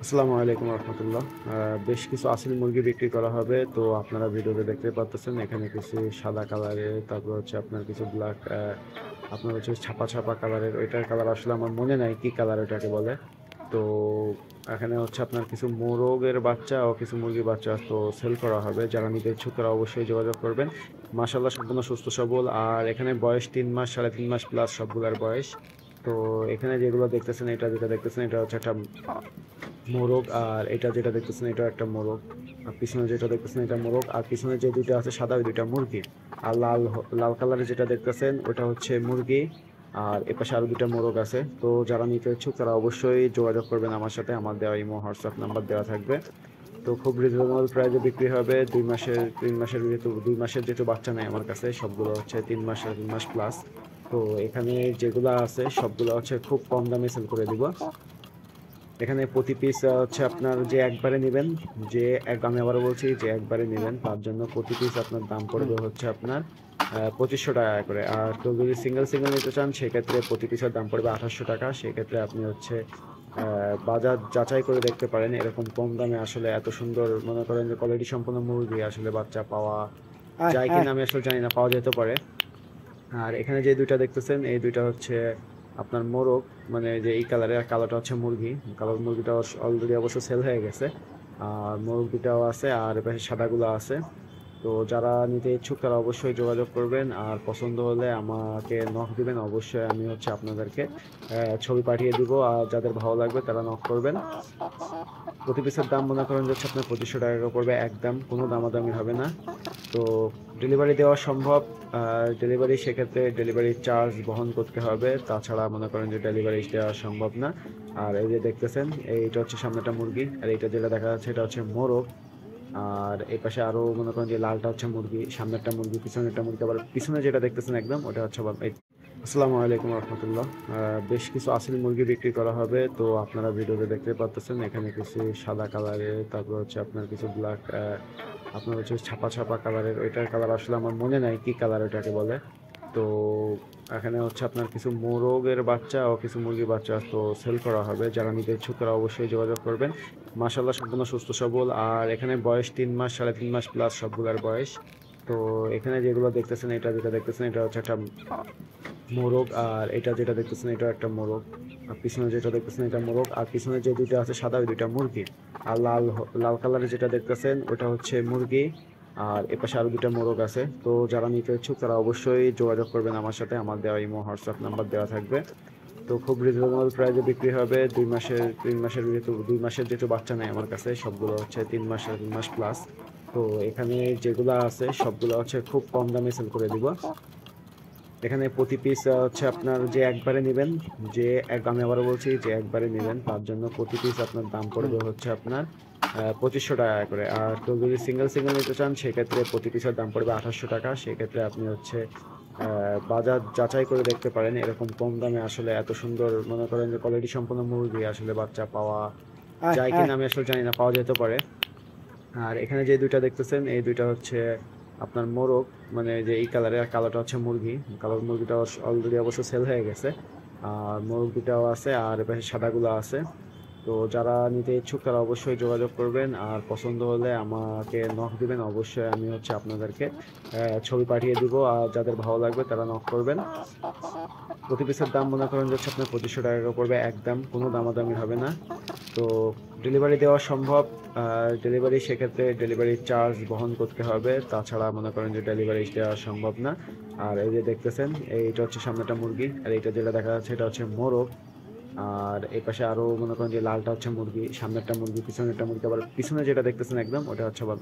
আসসালামু আলাইকুম রহমতুল্লাহ। বেশ কিছু আসিল মুরগি বিক্রি করা হবে, তো আপনারা ভিডিওতে দেখতে পাচ্ছেন এখানে কিছু সাদা কালারের, তারপর হচ্ছে আপনার কিছু ব্ল্যাক, আপনার হচ্ছে ছাপা ছাপা কালারের। ওইটার কালার আসলে আমার মনে নাই কি কালার ওটাকে বলে। তো এখানে হচ্ছে আপনার কিছু মোরগের বাচ্চা ও কিছু মুরগির বাচ্চা তো সেল করা হবে। যারা নিতে ইচ্ছুক তারা অবশ্যই যোগাযোগ করবেন। মাশাআল্লাহ সম্পূর্ণ সুস্থ সবল, আর এখানে বয়স 3 মাস, 3.5 মাস প্লাস সবগুলার বয়স। তো এখানে যেগুলো দেখতেছেন, এটা যেটা দেখতেছেন এটা হচ্ছে একটা মোরগ, আর এটা যেটা দেখতেছেন এটা একটা মোরগ। আর পিছনে যেটা দেখতেছেন এটা মোরগ, আর পিছনে যে দুইটা আছে সাদা ওই দুইটা মুরগি। আর লাল লাল কালারের যেটা দেখতেছেন ওটা হচ্ছে মুরগি। আর এপাশে আরো দুইটা মোরগ আছে। তো যারা নিতে ইচ্ছুক তারা অবশ্যই যোগাযোগ করবেন আমার সাথে। আমার দেওয়া ইমো হোয়াটসঅ্যাপ নাম্বার দেওয়া থাকবে। তো খুব রিজনেবল প্রাইসে বিক্রি হবে। 2 মাসের 3 মাসের যেহেতু 2 মাসের যেহেতু বাচ্চা নেই আমার কাছে, সবগুলো হচ্ছে 3 মাস 3 মাস প্লাস। তো এখানে যেগুলো আছে সবগুলো হচ্ছে খুব কম দামে সেল করে দিব। এখানে প্রতি পিস হচ্ছে আপনার যে একবারে নেবেন, আমি আবারও বলছি যে একবারে নেবেন তার জন্য প্রতি পিস আপনার দাম পড়বে হচ্ছে আপনার 2500 টাকা করে। আর কেউ যদি সিঙ্গেল সিঙ্গেল নিতে চান সেক্ষেত্রে প্রতি পিসের দাম পড়বে 2800 টাকা। সেক্ষেত্রে আপনি হচ্ছে বাজার যাচাই করে দেখতে পারেন। এরকম কম দামে আসলে এত সুন্দর, মনে করেন যে কোয়ালিটি সম্পন্ন মুরগি আসলে বাচ্চা পাওয়া যায় কিনা আমি আসলে জানি না, পাওয়া যেতে পারে। আর এখানে যে দুইটা দেখতেছেন এই দুইটা হচ্ছে আপনার মোরগ, মানে যে এই কালারের, কালোটা হচ্ছে মুরগি। কালার মুরগিটা অলরেডি অবশ্য সেল হয়ে গেছে। আর মোরগ দুটাও আছে, আর এপাশে সাদাগুলো আছে। তো যারা নিতে ইচ্ছুক তারা অবশ্যই যোগাযোগ করবেন, আর পছন্দ হলে আমাকে নক দিবেন। অবশ্যই আমি হচ্ছে আপনাদেরকে ছবি পাঠিয়ে দিব, আর যাদের ভালো লাগবে তারা নক করবেন। প্রতি পিসের দাম মনে করেন যে হচ্ছে আপনার 2500 টাকা করে পড়বে, একদম কোনো দামাদামি হবে না। তো ডেলিভারি দেওয়া সম্ভব। ডেলিভারি সেক্ষেত্রে ডেলিভারি চার্জ বহন করতে হবে, তাছাড়া মনে করেন যে ডেলিভারি দেওয়া সম্ভব না। আর এই যে দেখতেছেন এইটা হচ্ছে সামনেটা মুরগি, আর এইটা যেটা দেখা যাচ্ছে এটা হচ্ছে মোরগ। আর এই পাশে আরো মনে করেন যে লালটা হচ্ছে মুরগি, সামনেরটা মুরগি, পিছনেরটা মুরগি, আবার পিছনে যেটা দেখতেছেন একদম ওটা হচ্ছে আসসালামু আলাইকুম রহমতুল্লাহ। বেশ কিছু আসিল মুরগি বিক্রি করা হবে, তো আপনারা ভিডিওতে দেখতে পাচ্ছেন এখানে কিছু সাদা কালারের, তারপর হচ্ছে আপনার কিছু ব্ল্যাক, আপনার হচ্ছে ছাপা ছাপা কালারের। ওইটার কালার আসলে আমার মনে নাই কি কালার ওটাকে বলে। তো এখানে হচ্ছে আপনার কিছু মোরগের বাচ্চা ও কিছু মুরগির বাচ্চা তো সেল করা হবে। যারা নিতে ইচ্ছুক তারা অবশ্যই যোগাযোগ করবেন। মাশাআল্লাহ সম্পূর্ণ সুস্থ সবল, আর এখানে বয়স 3 মাস, 3.5 মাস প্লাস সবগুলার বয়স। তো এখানে যেগুলো দেখতেছেন, এটা যেটা দেখতেছেন এটা হচ্ছে একটা মোরগ, আর এটা যেটা দেখতেছেন এটা একটা মোরগ। আর পিছনে যেটা দেখতেছেন এটা মোরগ, আর পিছনে যে দুইটা আছে সাদা ওই দুইটা মুরগি। আর লাল কালারের যেটা দেখতেছেন ওটা হচ্ছে মুরগি। আর এপাশে আরো দুইটা মোরগ আছে। তো যারা নিতে ইচ্ছুক তারা অবশ্যই যোগাযোগ করবেন আমার সাথে। আমার দেওয়া ইমো হোয়াটসঅ্যাপ নাম্বার দেওয়া থাকবে। তো খুব রিজনেবল প্রাইসে বিক্রি হবে। 2 মাসের যেহেতু বাচ্চা নেই আমার কাছে, সবগুলো হচ্ছে 3 মাস 3 মাস প্লাস। তো এখানে যেগুলো আছে সবগুলো হচ্ছে খুব কম দামে সেল করে দিব। এখানে প্রতি পিস হচ্ছে আপনার যে একবারে নেবেন, আমি আবারও বলছি যে একবারে নেবেন তার জন্য প্রতি পিস আপনার দাম পড়বে হচ্ছে আপনার 2500 টাকা করে। আর কেউ যদি সিঙ্গেল সিঙ্গেল নিতে চান সেক্ষেত্রে প্রতি পিসের দাম পড়বে 2800 টাকা। সেক্ষেত্রে আপনি হচ্ছে বাজার যাচাই করে দেখতে পারেন। এরকম কম দামে আসলে এত সুন্দর, মনে করেন যে কোয়ালিটি সম্পন্ন মুরগি আসলে বাচ্চা পাওয়া যায় কিনা আমি আসলে জানি না, পাওয়া যেতে পারে। আর এখানে যে দুইটা দেখতেছেন এই দুইটা হচ্ছে আপনার মোরগ, মানে যে এই কালারের, কালোটা হচ্ছে মুরগি। কালার মুরগিটা অলরেডি অবশ্য সেল হয়ে গেছে। আর মোরগ দুটাও আছে, আর এপাশে সাদাগুলো আছে। তো যারা নিতে ইচ্ছুক তারা অবশ্যই যোগাযোগ করবেন, আর পছন্দ হলে আমাকে নক দিবেন। অবশ্যই আমি হচ্ছে আপনাদেরকে ছবি পাঠিয়ে দিব, আর যাদের ভালো লাগবে তারা নক করবেন। প্রতি পিসের দাম মনে করেন যে হচ্ছে আপনার 2500 টাকা করে পড়বে, একদম কোনো দামাদামি হবে না। তো ডেলিভারি দেওয়া সম্ভব। ডেলিভারি সেক্ষেত্রে ডেলিভারি চার্জ বহন করতে হবে, তাছাড়া মনে করেন যে ডেলিভারি দেওয়া সম্ভব না। আর এই যে দেখতেছেন এইটা হচ্ছে সামনেটা মুরগি, আর এইটা যেটা দেখা যাচ্ছে এটা হচ্ছে মোরগ। আর এই পাশে আরো মনে করেন যে লালটা হচ্ছে মুরগি, সামনেরটা মুরগি, পিছনেরটা মুরগি, আবার পিছনে যেটা দেখতেছেন একদম ওটা হচ্ছে আবার